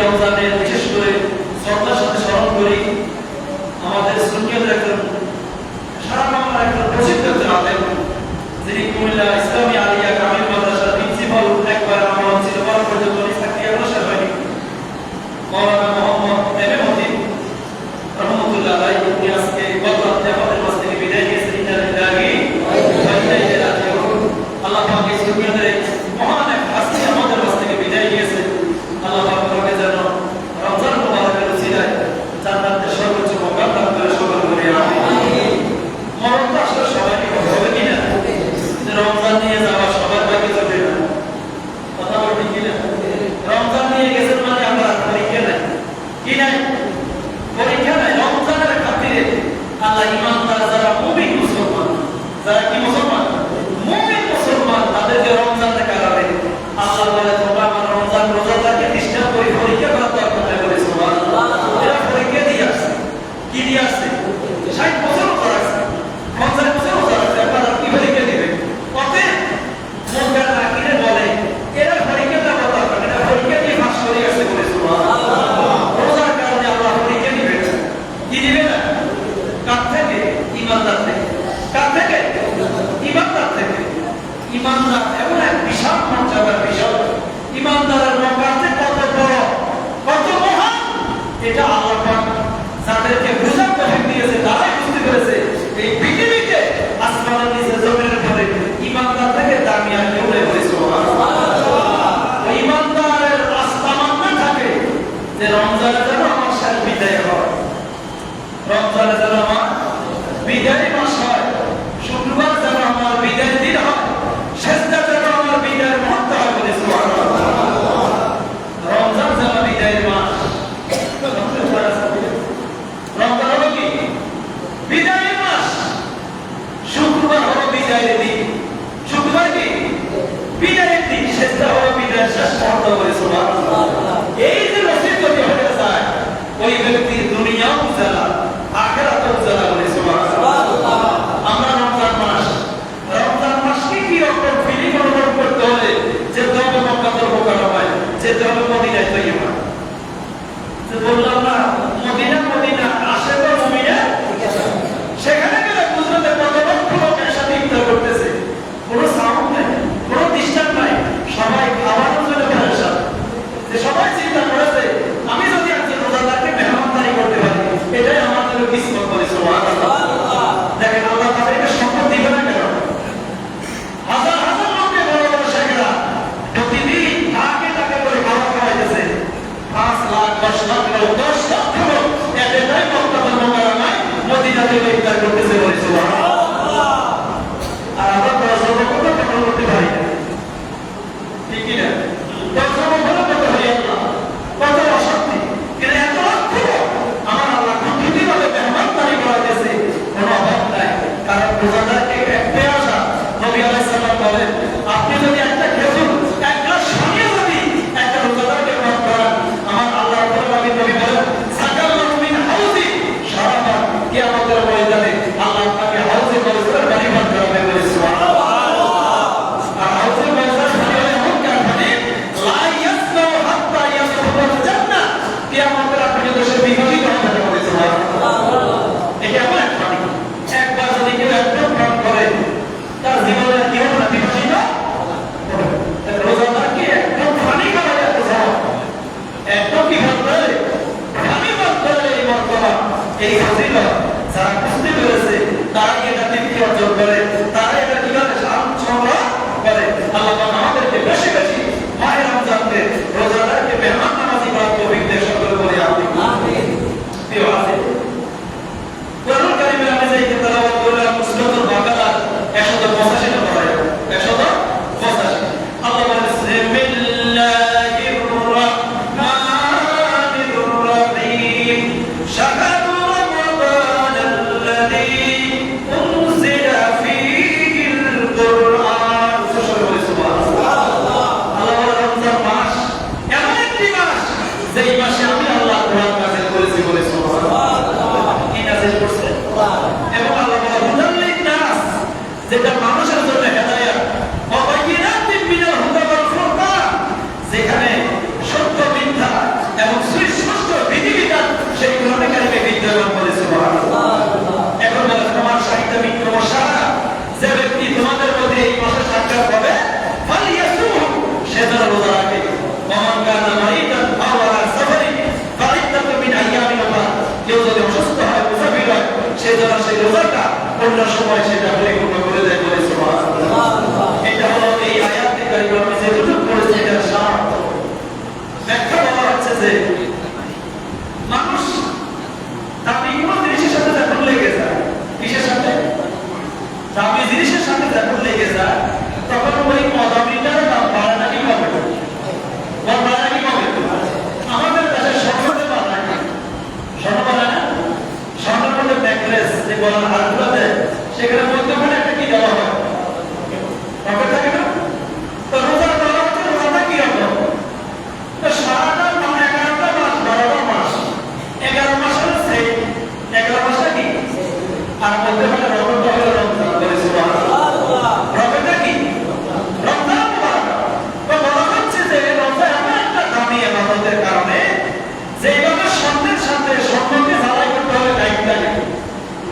রমজানের যে রমজানে যেন আমার শেষ বিদায় হয়, রমজানে যেন আমার বিদায় মাস হয়, শুক্রবার যেন আমার বিদায় দিন হয়, শেষটা যেন আমার বিদায়ের মুহূর্ত হয়। বলে সুবহানাল্লাহ। রমজান যেন বিদায়ের মাস। রমজান হলো কি? বিদায়ের মাস। শুক্রবার হলো বিদায়ের দিন। শুক্রবার কি? বিদায়ের দিন। শেষটা হলো বিদায়ের শেষ মুহূর্ত। বলে সুবহানাল্লাহ। এই যে নসিব যদি হয়ে যায়, ওই ব্যক্তির দুনিয়াও উজালা, আখিরাতও উজালা। বলে সুবহানাল্লাহ। আমরা রমজান মাসকে কি রকম ফিলিং অনুভব করতে হলে যে তবে মক্কা তরফ করা হয়, যে তবে মদিনায় তৈরি হয়। বললাম না মদিনা আসে তো মুমিনা, সেখানে গেলে বুঝতে কত লক্ষ লোক একসাথে ইফতার করতেছে, কোনো সাউন্ড নাই, কোনো ডিস্টার্ব নাই, সবাই খাওয়ানোর জন্য পরেশান। যে সবাই চিন্তা করেছে আমি যদি একজন রোজাদারকে মেহমানদারি করতে পারি, এটাই আমার জন্য কিসমত। বলে সুবহানাল্লাহ। দেখেন আল্লাহ তাদেরকে সম্পদ দিবে না কেন? হাজার হাজার লোককে বড় বড় শেখেরা প্রতিদিন তাকে করে খাওয়া খাওয়াইতেছে। 5 লাখ 10 লাখ লোক, 10 লক্ষ লোক এটাই মক্কাতুল মুকাররমায় মদিনাতে ইফতার করতেছে। বলে সুবহানাল্লাহ। আর আমরা দর্শক করতে পারি না, ঠিক কি না? দর্শক করতে পারি আল্লাহ কত অশান্তি। কিন্তু এত লক্ষ আমার আল্লাহ প্রতিদিনভাবে মেহমানদারি করাইতেছে, কোনো অভাব নাই। কারণ রোজাদারকে একটাই আশা, নবী আলাইহিস সালাম বলেন, আপনি যদি একটা খেজুর এক গ্লাস পানিও যদি একটা রোজাদারকে পান করান, আমার আল্লাহ রাব্বুল আলামিন নবী বলেন, সাকাল্লাহু মিন হাউজি শারাবান, কিয়ামতের ময়দানে আল্লাহ আপনাকে হাউজে কাউসার পানি পান করাবে। বলে সুবহানাল্লাহ। আর হাউজে কাউসার পানি হলো এমন পানি, লা ইয়াসনাউ হাত্তা ইয়াসফুল জান্নাহ, কিয়ামতের আগ পর্যন্ত সে বিভাজিত হবে না। বলে সুবহানাল্লাহ। এটা এমন এক পানি, একবার যদি কেউ একদম পান করে তার জীবনে কি হবে না? বিভাজিত হবে। রোজাদারকে একদম পানি খাওয়া যাবে, একদম কি বলবে? পানি পান করলে এই মর্তবা, এই ফজিলত যারা বুঝতে পেরেছে, তারা এটা তৃপ্তি অর্জন করে, তারা এটা কিভাবে সংগ্রহ করে। আল্লাহ আমাদেরকে বেশি বেশি মাহে রমজানকে রোজাদারকে মেহমান নামাজি করার তৌফিক দেন সকলে। বলে আমিন। প্রিয় হাজির, কোরআন কারীমের আমি যে তেলাওয়াত করলাম সূরাতুল বাকারা 185 নম্বর আয়াত, 185। আল্লাহ বলেন, বিসমিল্লাহির রাহমানির রাহিম, শাহরু রমাদানাল্লাযী উনজিলা ফীহিল কুরআন। সুবহানাল্লাহ। আল্লাহ বলেন, রমজান মাস এমন একটি মাস যেই মাসে আমি আল্লাহ কোরআন নাযিল করেছি। বলে সুবহানাল্লাহ। কি নাযিল করছে? এবং আল্লাহ বলেন, হুদাল লিন-নাস, যেটা মানুষের জন্য হেদায়েত, ওয়া বায়িনাতিন মিনাল হুদা ওয়াল ফুরকান, যেখানে সত্য মিথ্যা এবং সুস্পষ্ট বিধিবিধান সেই কোরআনে কারিমে বিদ্যমান। বলে সুবহানাল্লাহ। এখন বলে, তোমার সাহিত্য বিক্রম সারা যে ব্যক্তি তোমাদের মধ্যে এই মাসে সাক্ষাৎ হবে, ফালিয়াসুম, সে যেন রোজা রাখে। ওমান কানা মারিদান আও আলা সাফারিন ফাইদ্দাতু মিন আইয়ামিন উখরা, কেউ যদি অসুস্থ হয়, মুসাফির হয়, সে যেন সেই রোজাটা অন্য সময় সেটা পরিপূর্ণ করে দেয়। বলে সুবহানাল্লাহ। এটা হলো এই আয়াতে কারিমা আমি যে দুটো পড়েছি, এটার সার ব্যাখ্যা বলা হচ্ছে যে মানুষ দামি কোনো জিনিসের সাথে যখন লেগে যায়, কিসের সাথে? দামি জিনিসের সাথে যখন লেগে যায়, তখন ওই অদামিটার দাম বাড়ে নাকি কমে? বাড়ে নাকি কমে? আমাদের দেশে স্বর্ণতে বাড়ে না, স্বর্ণ বাড়ে না? স্বর্ণের মধ্যে নেকলেস যে গলার হারগুলো দেয়, সেখানে মধ্যখানে একটা কি দেওয়া হয়? রকেট থাকে না? তো রোজার দেওয়া হচ্ছে, রোজাটা কি রকম? তো সারাটা 11টা মাস, 12টা মাস, 11 মাস হলো সেই 11 মাসটা কি? আর মধ্যখানে রকেটটা হলো রমজান। বলে সুবহানাল্লাহ। রকেটটা কি? রমজান মুবারক। তো বলা হচ্ছে যে রোজা এমন একটা দামি ইবাদতের কারণে যে এইভাবে স্বর্ণের সাথে স্বর্ণকে জ্বালাই করতে হবে, গাইড লাগে,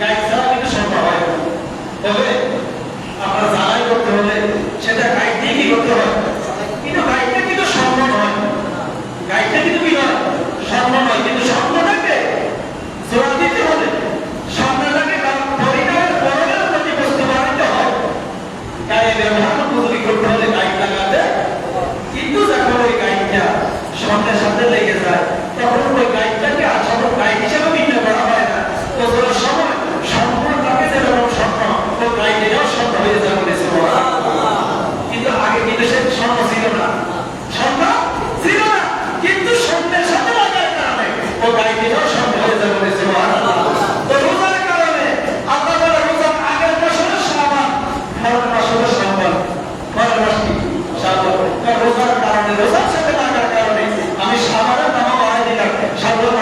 গাইড ছাড়া কিন্তু স্বর্ণ হয় না। তবে আমরা জ্বালাই করতে হলে সেটা গাইড দিয়ে কি করতে হয়? কিন্তু গাইডটা কিন্তু স্বর্ণ নয়, গাইডটা কিন্তু কি নয়? স্বর্ণ নয়। কিন্তু স্বর্ণটাকে জোড়া দিতে হলে, স্বর্ণটাকে পরিণামের পরনের প্রতি বস্তু বানাতে হয়, গায়ে ব্যবহার উপযোগী করতে হলে গাইড লাগাতে। কিন্তু যখন ওই গাইডটা স্বর্ণের সাথে লেগে তখন ওই গাইডটাকে আসল গাইড হিসেবে বিক্রি করা হয় না। তো তোর সময় সম্পূর্ণটাকে যেরকম স্বপ্ন তো গাইডেরও স্বপ্ন হয়ে যাবে বলেছে। কিন্তু আগে কিন্তু সে স্বপ্ন ছিল না, স্বপ্ন ছিল না, কিন্তু স্বপ্নের সাথে লাগার কারণে ও গাইডেরও স্বপ্ন হয়ে যাবে বলেছে। তো রোজার কারণে আল্লাহ তাআলা রোজার আগের মাস হলো শাবান, পরের মাস হলো শাওয়াল। পরের মাস কি? শাওয়াল। রোজার কারণে, রোজার সাথে লাগার কারণে আমি শাবানের নামও বাড়াই দিলাম, শাওয়াল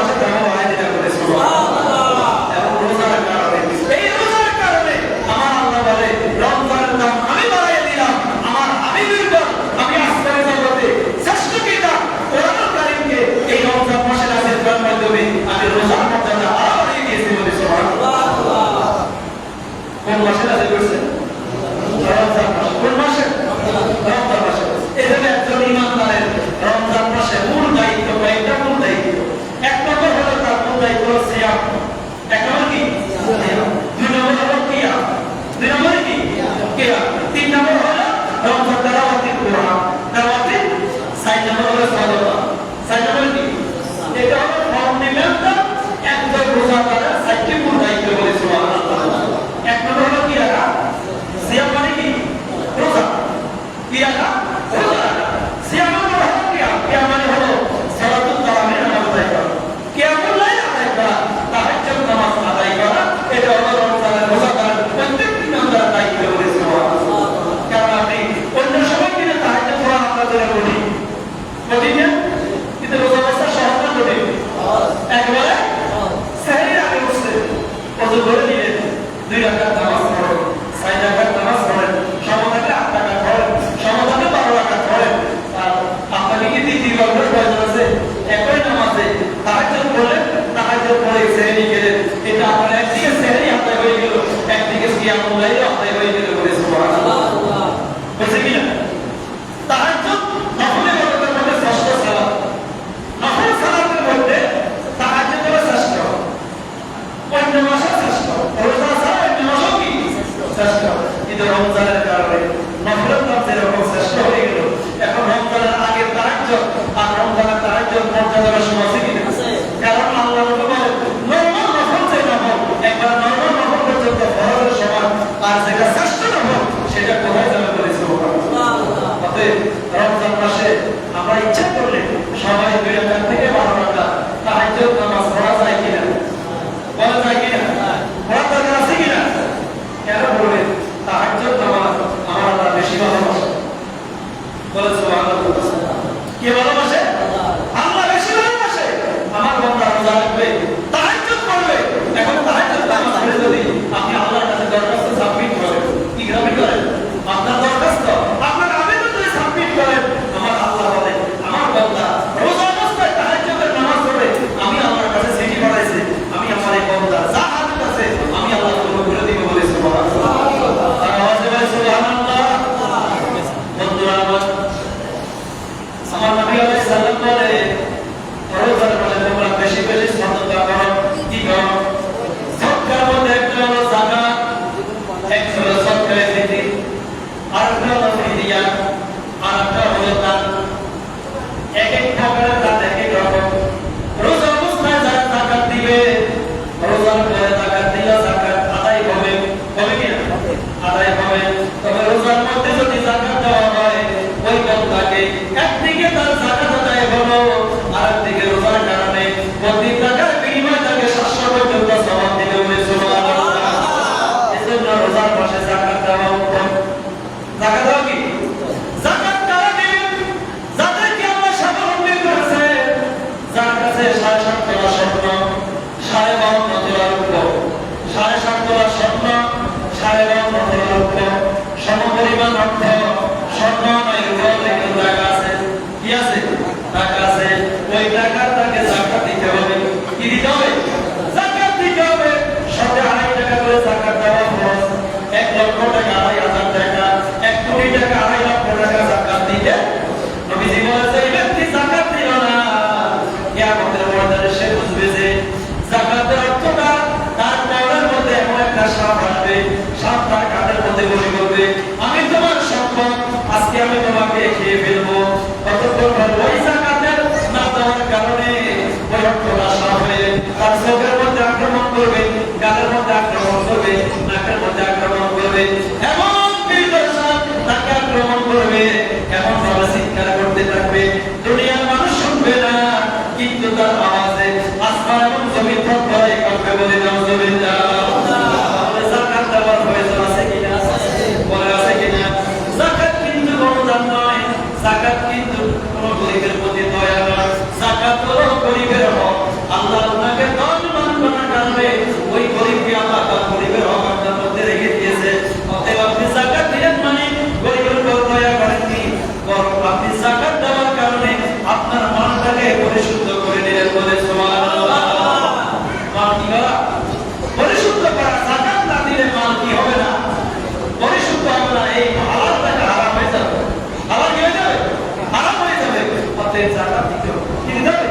তার আওয়াজে আসমান এবং জমিন থরথরাই কাঁপবে, বলে নাউজুবিল্লাহ। তাহলে যাকাত দেওয়ার প্রয়োজন আছে কিনা? বলে আছে কিনা? যাকাত কিন্তু অনুদান নয়, যাকাত কিন্তু কোনো গরিবের প্রতি দয়া নয়, যাকাত হলো গরিবের হক। আল্লাহ আপনাকে ধনবান বানানোর কারণে ওই গরিবকে আল্লাহ তার গরিবের হক আপনার মধ্যে রেখে দিয়েছে। অতএব আপনি যাকাত দিলেন মানে গরিবের উপর দয়া করেননি, বরং আপনি যাকাত দেওয়ার কারণে আপনার মালটাকে পরিশুদ্ধ করে দিলেন, বলে সুবহানাল্লাহ। মাল কি করা? পরিশুদ্ধ করা। যাকাত না দিলে মাল কি হবে না? পরিশুদ্ধ হবে না। এই হালাল টাকা হারাম হয়ে যাবে। হালাল কি হয়ে যাবে? হারাম হয়ে যাবে। অতএব যাকাত দিতে হবে। কি দিতে হবে?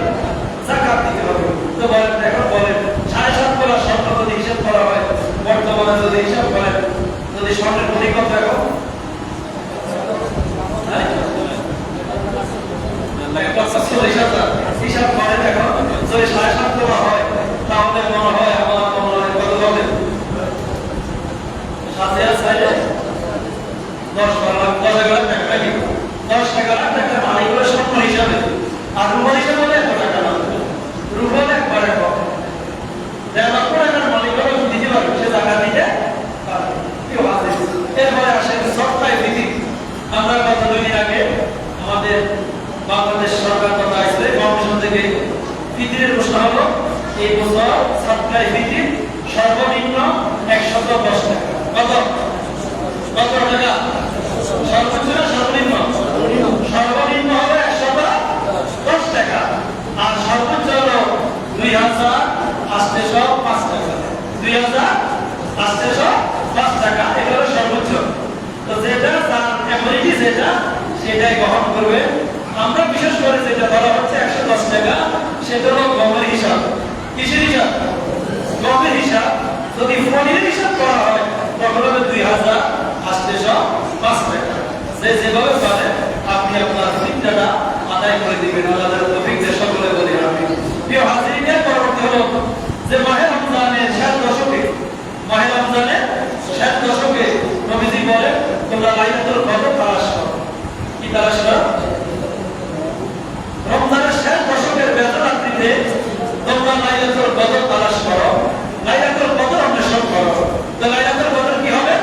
যাকাত দিতে হবে। তো বলেন, এখন বলেন 7.5 তোলা স্বর্ণ যদি হিসাব করা হয়, বর্তমানে যদি হিসাব করেন, যদি স্বর্ণের কোটি কত এখন? হিসাব করেন এখন, যদি 7.5 তোলা হয় তাহলে মনে হয় আমার মনে হয় কত হবে? 7,000 10 লাখ 10 টাকা নাকি? 10 লাখ টাকার মালিক হলো স্বর্ণ হিসাবে। আর রূপা হিসাবে হলে এত টাকা না, রূপা একবারে কম। 1.5 লক্ষ টাকার মালিক হলে দিতে পারবে, সে টাকা দিতে পারবে। এরপরে আসেন সরকারি ভিত্তিক। আমরা গত 2 দিন আগে আমাদের বাংলাদেশ সরকার কথা আসলে কমিশন থেকে ফিতরের ঘোষণা হলো এই বছর সরকারি ভিত্তিক সর্বনিম্ন 110 টাকা। কত কত টাকা? সর্বোচ্চ না সর্বনিম্ন? সর্বনিম্ন হবে 110 টাকা, আর সর্বোচ্চ হলো 2,805 টাকা। 2,805 টাকা, এটা হলো সর্বোচ্চ। তো যেটা তার এমনিটি যেটা সেটাই গ্রহণ করবে। আমরা বিশেষ করে যেটা বলা হচ্ছে 110 টাকা, সেটা হলো গমের হিসাব। কিসের হিসাব? গমের হিসাব। যদি ফোনের হিসাব করা হয় তখন হবে 2,805 টাকা। যেভাবে পারে আপনি আপনার ফিতরাটা আদায় করে দিবেন। আল্লাহর তৌফিক দিয়ে সকলে বলি আমিন। প্রিয় হাজিরিনের পরবর্তী হলো যে মাহে রমজানের শেষ দশকে, মাহে রমজানের শেষ দশকে নবীজি বলেন তোমরা লাইলাতুল কদর তালাশ করো। কি তালাশ করো? রমজানের শেষ দশকের বেজর রাত্রিতে তোমরা লাইলাতুল কদর তালাশ করো, লাইলাতুল কদর অন্বেষণ করো। তো লাইলাতুল কদর কি হবে?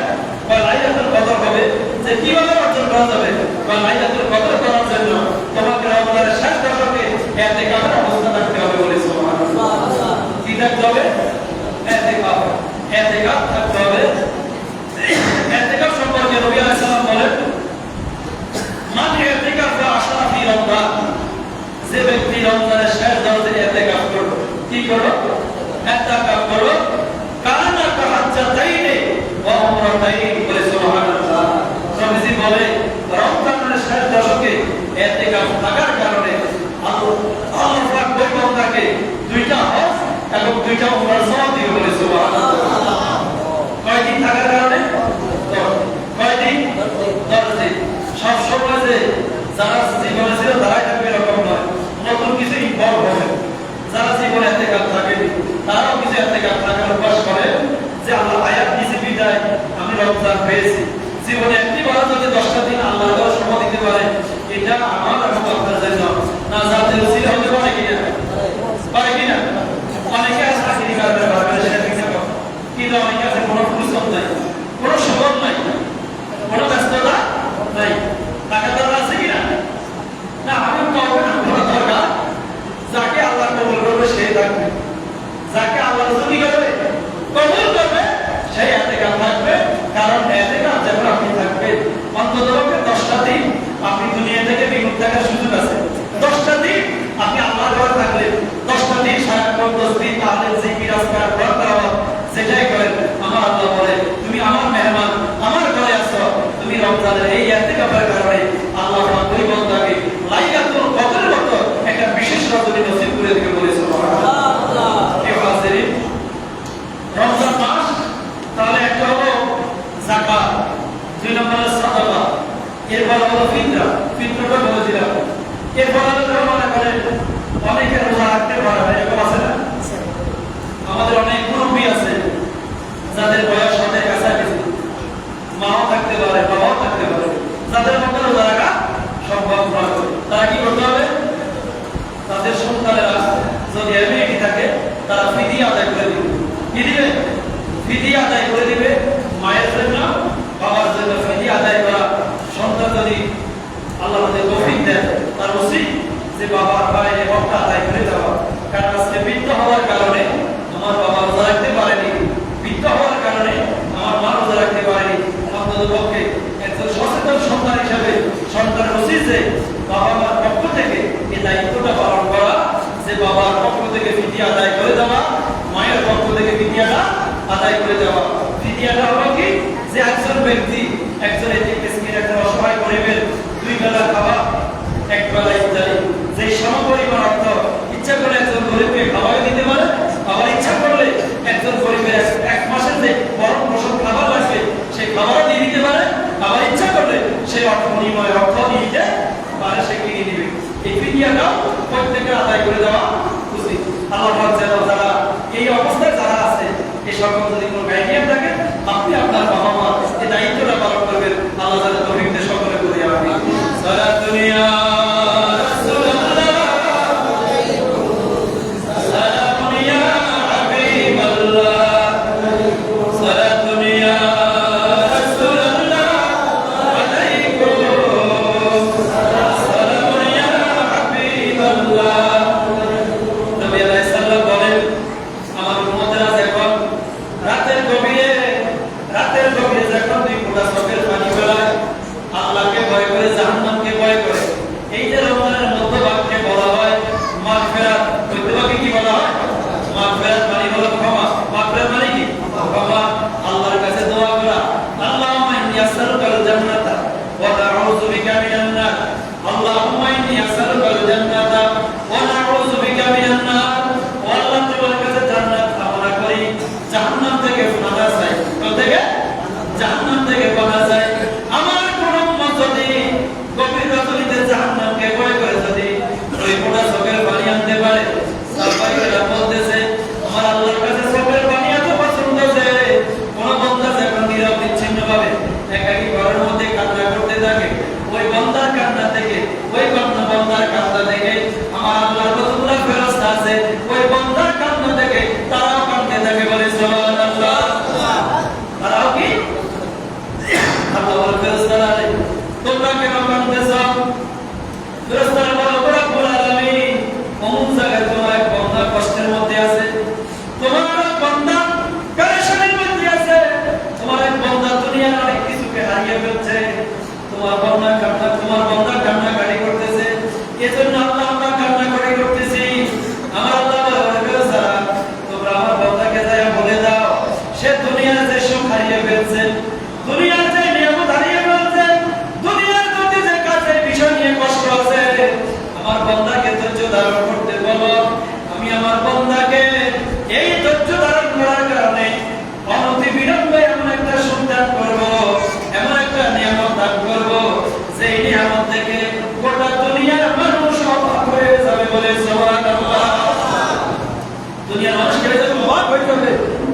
বা লাইলাতুল কদর হবে যে কিভাবে অর্জন করা যাবে? বা লাইলাতুল কদর করার জন্য তোমাকে রমজানের শেষ দশকে ইতিকাফের অবস্থা থাকতে হবে, বলে সুবহানাল্লাহ। কি থাকতে হবে? ইতিকাফ। ইতিকাফ থাকতে হবে। ইতিকাফ সম্পর্কে নবী আলাইহিস সালাম বলেন মান ইতিকাফ আশরা ফি রমজান, যে ব্যক্তি রমজানের শেষ দশকে ইতিকাফ করবে, কি করবে? ইতিকাফ করবে, কানা কাহাজ্জাতাইনি ওয়া উমরাতাইন, বলে সুবহানাল্লাহ। নবীজি বলে রমজানের শেষ দশকে ইতিকাফ থাকার কারণে আল্লাহ পাক ওই বান্দাকে 2টা হজ এবং 2টা উমরার সওয়াব দিবে, বলে সুবহানাল্লাহ। কয়দিন থাকার কারণে? কয়দিন? 10 দিন। সব সময় যে যারা জীবনে ছিল তারাই থাকবে এরকম নয়, নতুন কিছু ইনভলভ হবে। যারা জীবনে ইতিকাফ থাকেনি তারাও কিছু ইতিকাফ থাকার অভ্যাস করে যে আল্লাহ আয়াত দিয়েছে বিদায় আমি রমজান পেয়েছি। জীবনে একটি বার যদি 10টা দিন আল্লাহর ঘরে সময় দিতে পারে, এটা আমার এবং আপনার জন্য নাজাতের উসিলা হতে পারে কিনা? পারে কিনা? অনেকে আছে চাকরি করবে, ভাবে সেটা ঠিক না, কিন্তু অনেকে আছে কোনো পরিশ্রম নাই, কোনো সুযোগ নাই, কোনো ব্যস্ততা নাই। টাকা দরকার আছে কিনা? না, আমি কাউকে না কোনো দরকার। যাকে আল্লাহ কবুল করবে সেই থাকবে, যাকে আল্লাহ যদি করবে কবুল করবে সেই ইতিকাফ থাকবে। কারণ ইতিকাফ যখন আপনি থাকবেন অন্তত 10টা দিন আপনি দুনিয়া থেকে বিমুখ থাকার সুযোগ আছে। 10টা দিন আপনি আল্লাহর ঘরে থাকলেন, 10টা দিন সারাক্ষণ তাসবিহ তাহলিল জিকির আজকার কোরআন তেলাওয়াত সেটাই করেন। আমার আল্লাহ বলে তুমি আমার মেহমান, আমার ঘরে আসো। তুমি রমজানের এই ইতিকাফের কারণে আল্লাহ পাক ওই বান্দাকে লাইলাতুল কদরের মতো একটা বিশেষ রজনী নসিব করে দিবে, বলে সুবহানাল্লাহ। কে হাজিরিন, রমজান মাস তাহলে একটা হলো যাকাত, 2 নম্বরে সাদাকা, এরপর হলো ফিতরা, ফিতরাটা বলে দিলাম। এরপর হলো মনে করেন অনেকে রোজা রাখতে পারে না, এরকম আছে না? আমাদের অনেক মুরব্বী আছে যাদের বয়স অনেক কাছাকাছি, মাও থাকতে পারে বাবাও থাকতে পারে, যাদের মধ্যে রোজা রাখা ফিদিয়া আদায় করে দিবে। মায়ের জন্য বাবার জন্য ফিদিয়া আদায় করা। সন্তান যদি আল্লাহ আমাদের তৌফিক দেন, তার উচিত যে বাবার বাইরে হকটা আদায় করে দেওয়া। কারণ আজকে বৃদ্ধ হওয়ার কারণে আমার বাবা রোজা রাখতে পারেনি, বৃদ্ধ হওয়ার কারণে আমার মা রোজা রাখতে পারেনি। অন্তত পক্ষে একজন সচেতন সন্তান হিসাবে সন্তানের উচিত যে বাবা মার পক্ষ থেকে এই দায়িত্বটা পালন করা, যে বাবার পক্ষ থেকে ফিদিয়া আদায় করে দেওয়া, মায়ের পক্ষ থেকে ফিদিয়াটা আদায় করে দেওয়া। ফিদিয়াটা হলো কি, যে একজন ব্যক্তি, একজন এতিম মিসকিন, একজন অসহায় গরিবের 2 বেলা খাওয়া, 1 বেলা ইফতারি, যে সমপরিমাণ অর্থ ইচ্ছা করলে একজন গরিবকে খাওয়াই দিতে পারে, আবার ইচ্ছা করলে একজন গরিবের 1 মাসের যে গরম পোষণ খাবার লাগবে সেই খাবারও দিয়ে দিতে পারে, আবার ইচ্ছা করলে সেই অর্থ বিনিময়ে অর্থ দিয়ে দিতে পারে, সে কিনে দিবে। এই ফিদিয়াটাও প্রত্যেকের আদায় করে দেওয়া উচিত। আল্লাহ পাক যেন যারা এই অবস্থায় যারা আছে, এই সকল যদি কোনো গাইডিয়ান থাকে, আপনি আপনার বাবা মা এই দায়িত্বটা পালন করবেন। আল্লাহ তাআলা তৌফিক দিয়ে সকলে করি আমিন। সারা দুনিয়া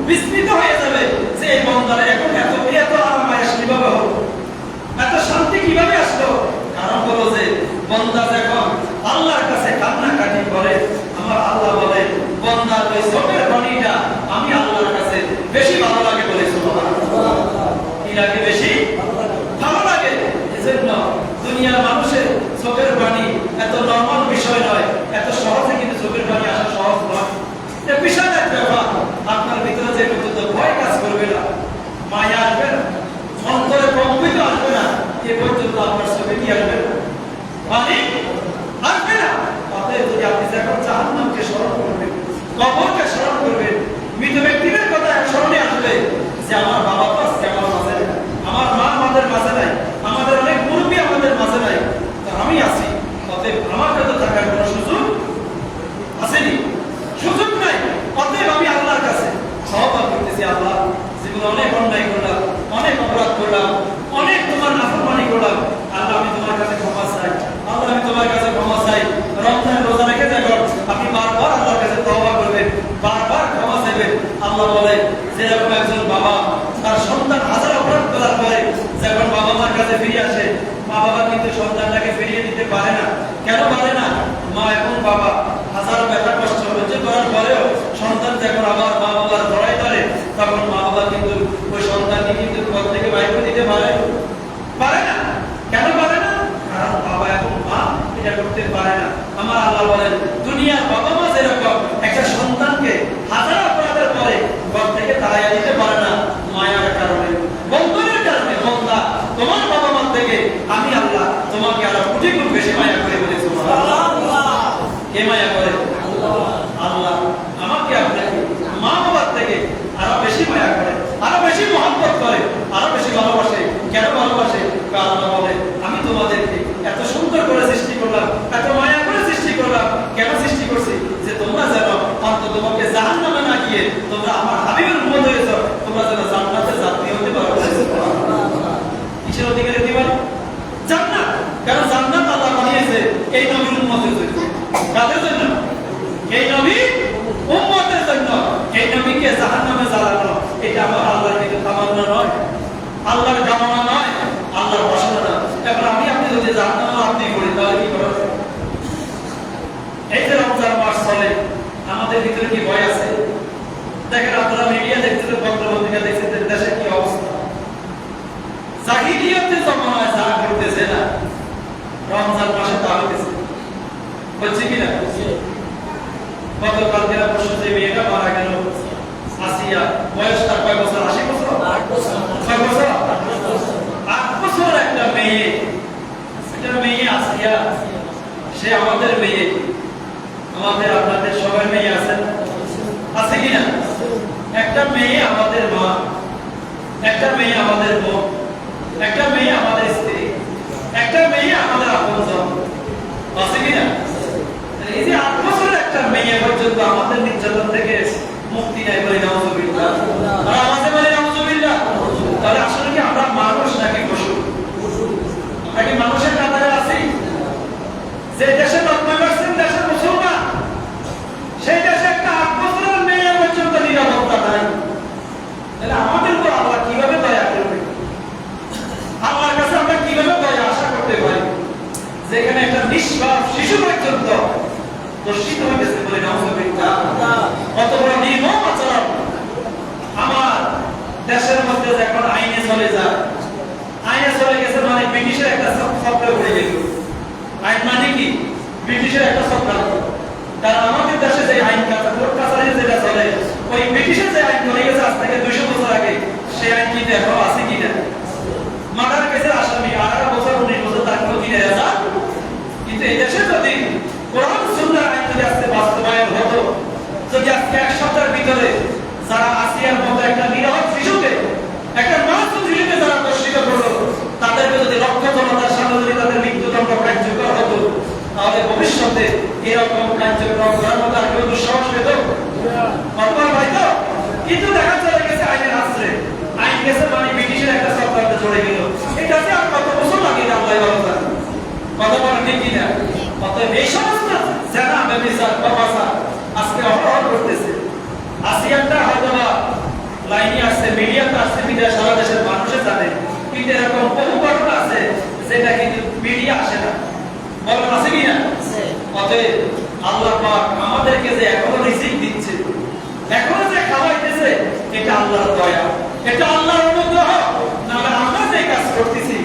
বিস্মিত হয়ে যাবে যে এই বন্দারা এখন এত আরামায়েশ কিভাবে হলো, এত শান্তি কিভাবে আসলো। কারণ হলো যে বন্দা যখন আল্লাহর কাছে কান্নাকাটি করে, আমার আল্লাহ বলে বন্দার ওই চোখের পানিটা আমি আল্লাহর কাছে বেশি ভালো লাগে বলে। সুবহানাল্লাহ, কি লাগে? বেশি ভালো লাগে। এজন্য দুনিয়ার মানুষের চোখের পানি এত নরমাল বিষয় নয়, এত সহজে কিন্তু চোখের পানি আসা সহজ নয়। এটা বিশাল এক ব্যাপার। আপনার ভিতরে যে পর্যন্ত ভয় কাজ করবে না, মায়া আসবে না, অন্তরে কম্পিত আসবে না, এ পর্যন্ত আপনার চোখে কি আসবে না? পানি আসবে না। অতএব যদি আপনি যখন জাহান্নামকে স্মরণ করবেন, কবরকে স্মরণ করবেন, মৃত ব্যক্তিদের কথা স্মরণে আসবে যে আমার বাবা তো আজকে আমার মাঝে নাই, আমার মা আমাদের মাঝে নাই, আমাদের অনেক মুরব্বী আমাদের মাঝে নাই, আমি আছি। অতএব আমার কাছে থাকার কোনো সুযোগ আসেনি, সুযোগ নাই। অতএব আমি আল্লাহর কাছে তওবা করতেছি, আল্লাহ জীবনে অনেক অন্যায় করলাম, অনেক অপরাধ করলাম, অনেক তোমার নাফরমানি করলাম, আল্লাহ আমি তোমার কাছে ক্ষমা চাই, আল্লাহ আমি তোমার কাছে ক্ষমা চাই। রমজান রোজা রেখে যখন আপনি বারবার আল্লাহর কাছে তওবা করবেন, বারবার ক্ষমা চাইবেন, আল্লাহ বলে যেরকম একজন বাবা তার সন্তান হাজার অপরাধ করার পরে যখন বাবা মার কাছে ফিরে আসে, মা বাবা কিন্তু সন্তানটাকে ফিরিয়ে দিতে পারে না। কেন পারে না? মা এবং বাবা হাজার ব্যথা কষ্ট সহ্য করার পরেও সন্তান যখন আবার মা বাবার জড়ায় ধরে, তখন মা বাবা বলেন, দুনিয়ার বাবা মা যেরকম একটা সন্তানকে হাজার অপরাধের পরে ঘর থেকে তাড়াইয়া দিতে পারে না, মায়ার কারণে, বন্ধনের কারণে, বন্ধা তোমার বাবা মা থেকে আমি আল্লাহ তোমাকে আরো কোটি গুণ বেশি মায়া করে বলেছি। কে মায়া করে? আল্লাহ আমাকে আপনাকে মা বাবার থেকে আরো বেশি মায়া করে, আরো বেশি মহব্বত করে, আরো বেশি ভালোবাসে। কেন ভালোবাসে? আল্লাহ বলে, আমি তোমাদেরকে এত সুন্দর করে সৃষ্টি করলাম, এত মায়া করে সৃষ্টি করলাম। কেন সৃষ্টি করছি? যে তোমরা যেন অন্তত তোমাকে জাহান্নামে না গিয়ে তোমরা আমার হাবিবের উম্মত হয়েছ, তোমরা যেন জান্নাতের যাত্রী হতে পারো। কিসের অধিকারী হতে পারো? জান্নাত। কারণ জান্নাত আল্লাহ বানিয়েছে এই নবীর উম্মতের জন্য। কাদের জন্য? এই নবীর উম্মতের জন্য। এই নবীকে জাহান্নামে জ্বালানো এটা আমার আল্লাহর কিন্তু তামান্না নয়, আল্লাহর কামনা নয়, আল্লাহর বাসনা না। এবার আমি আপনি যদি জাহান্নামে আপনি করি তাহলে কি করব? এই যে রমজান মাস চলে, আমাদের ভিতরে কি ভয় আছে? দেখেন আপনারা মিডিয়া দেখতেছেন, পত্রপত্রিকা দেখতেছেন, দেশের কি অবস্থা। জাহিলিয়াতের জমানায় যা করতেছে না, রমজান মাসে তা হইতেছে। হচ্ছে কিনা? গতকালকে পরশু যে মেয়েটা মারা গেল, আসিয়া, বয়সটা কয় বছর? 80 বছর? 8 বছর। 6 বছর? 8 বছর একটা মেয়ে, একটা মেয়ে আসিয়া, সে আমাদের মেয়ে, আমাদের আপনাদের সবার মেয়ে আছেন, আছে কিনা? একটা মেয়ে আমাদের মা, একটা মেয়ে আমাদের বোন, একটা মেয়ে আমাদের স্ত্রী, একটা মেয়ে আমাদের আপনজন, আছে কিনা? এই যে 8 বছরের একটা মেয়ে পর্যন্ত আমাদের নির্যাতন থেকে মুক্তি নাই বলে নাউজুবিল্লাহ। আর আমাদের বলে নাউজুবিল্লাহ। তাহলে আসলে কি আমরা মানুষ নাকি পশু? নাকি মানুষের কাতারে আছি? যে দেশে 90% দেশের মুসলমান, সেই দেশে একটা 8 বছরের মেয়ে পর্যন্ত নিরাপত্তা নাই। তাহলে আমাদের উপর আল্লাহ কিভাবে দয়া করবে? আল্লাহর কাছে আমরা কিভাবে দয়া আশা করতে পারি যেখানে একটা নিষ্পাপ শিশু পর্যন্ত দর্শিত হয়েছে বলে নাউজুবিল্লাহ। কত বড় নির্মম আচরণ! আমার দেশের মধ্যে যখন আইনে চলে যায়, আইনে চলে গেছে মানে ব্রিটিশের একটা শব্দ উঠে গেল। আইন মানে কি? ব্রিটিশের একটা শব্দ। কারণ আমাদের দেশে যে আইন কোর্ট কাছারি যেটা চলে, ওই ব্রিটিশের যে আইন চলে গেছে আজ থেকে 200 বছর আগে, সেই আইন কি এখনো আছে কিনা? মার্ডার কেসের আসামি 18 বছর 19 বছর তার কোনো কি রেজা। কিন্তু এই দেশে যদি কোরআন সুন্নাহর আইন যদি আজকে বাস্তবায়ন হতো, যদি আজকে 1 সপ্তাহের ভিতরে যারা আসিয়ার মতো একটা নিরীহ শিশুকে, একটা মাসুম শিশুকে যারা দর্শিত করলো, তাদেরকে যদি লক্ষ জনতার সামনে যদি তাদের মৃত্যুদণ্ড কার্যকর হতো, তাহলে ভবিষ্যতে এরকম কার্যক্রম করার মতো আর কেউ দুঃসাহস পেত? কতবার হয়তো। কিন্তু দেখা চলে গেছে আইনের আশ্রয়ে, আইন গেছে মানে ব্রিটিশের একটা সরকারতে চলে গেল। এটাতে আর কত বছর লাগে আল্লাহ ভালো জানে। কথা বলেন ঠিক কিনা? অতএব এই সমস্ত জানা ব্যবচার বাবাসা আজকে অপহরণ করতেছে। আসিয়ানটা হয়তো লাইনে আসছে, মিডিয়াতে আসছে, মিডিয়া সারা দেশের মানুষের জানে, কিন্তু এরকম বহু ঘটনা আছে যেটা কিন্তু মিডিয়া আসে না। বলেন আছে কিনা? অতএব আল্লাহ পাক আমাদেরকে যে এখনো রিজিক দিচ্ছে, এখনো যে খাওয়াইতেছে, এটা আল্লাহর দয়া, এটা আল্লাহর অনুগ্রহ। নাহলে আমরা যে কাজ করতেছি,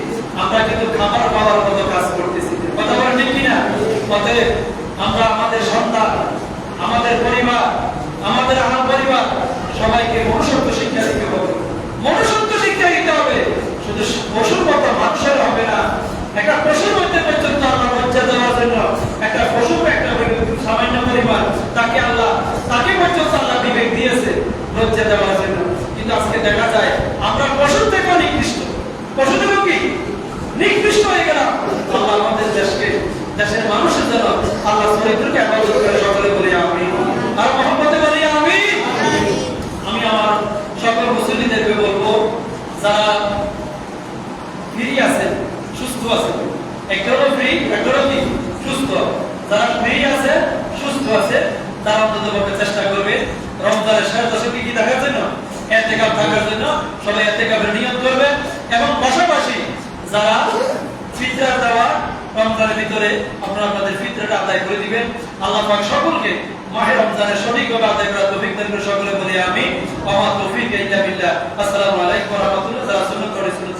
আমরা কিন্তু খাবার পাওয়ার মতো কাজ করতেছি। কথা বলেন ঠিক কিনা? অতএব আমরা আমাদের সন্তান, আমাদের পরিবার, আমাদের আহার পরিবার সবাইকে মনুষ্যত্ব শিক্ষা দিতে হবে। মনুষ্যত্ব শিক্ষা দিতে হবে, শুধু পশুর মতো মানুষের হবে না। একটা পশুর মধ্যে পর্যন্ত আল্লাহ লজ্জা দেওয়ার জন্য একটা পশু, একটা সামান্য পরিবার, তাকে আল্লাহ, তাকে পর্যন্ত আল্লাহ বিবেক দিয়েছে লজ্জা দেওয়ার জন্য। কিন্তু আজকে দেখা যায় আমরা পশুর থেকেও নিকৃষ্ট, পশু থেকেও কি নিকৃষ্ট হয়ে গেলাম। আল্লাহ আমাদের দেশকে, দেশের মানুষের জন্য আল্লাহ চরিত্রকে আবাদত করে সকলে বলি আমিন, আর মোহাম্মদে বলি আমিন। আমি আমার সকল মুসলিমদেরকে বলবো, যারা ফ্রি আছে, সুস্থ আছে, একটা হলো ফ্রি, একটা হলো কি সুস্থ, যারা ফ্রি আছে, সুস্থ আছে, তারা অন্ততপক্ষে চেষ্টা করবে রমজানের শেষ দশকে কি দেখার জন্য, ইতিকাফ থাকার জন্য সবাই ইতিকাফের নিয়ত করবে। এবং পাশাপাশি যারা ফিতরা দেওয়া রমজানের ভিতরে আপনারা আপনাদের ফিতরাটা আদায় করে দিবেন। আল্লাহ পাক সকলকে মাহে রমজানের সঠিকভাবে আদায় করার তৌফিক দান করে সকলে বলি আমিন। ওয়া মা তৌফিক ইল্লা বিল্লাহ। আসসালামু আলাইকুম ওয়া রাহমাতুল্লাহ। যারা সুন্নাত করে সুন্নাত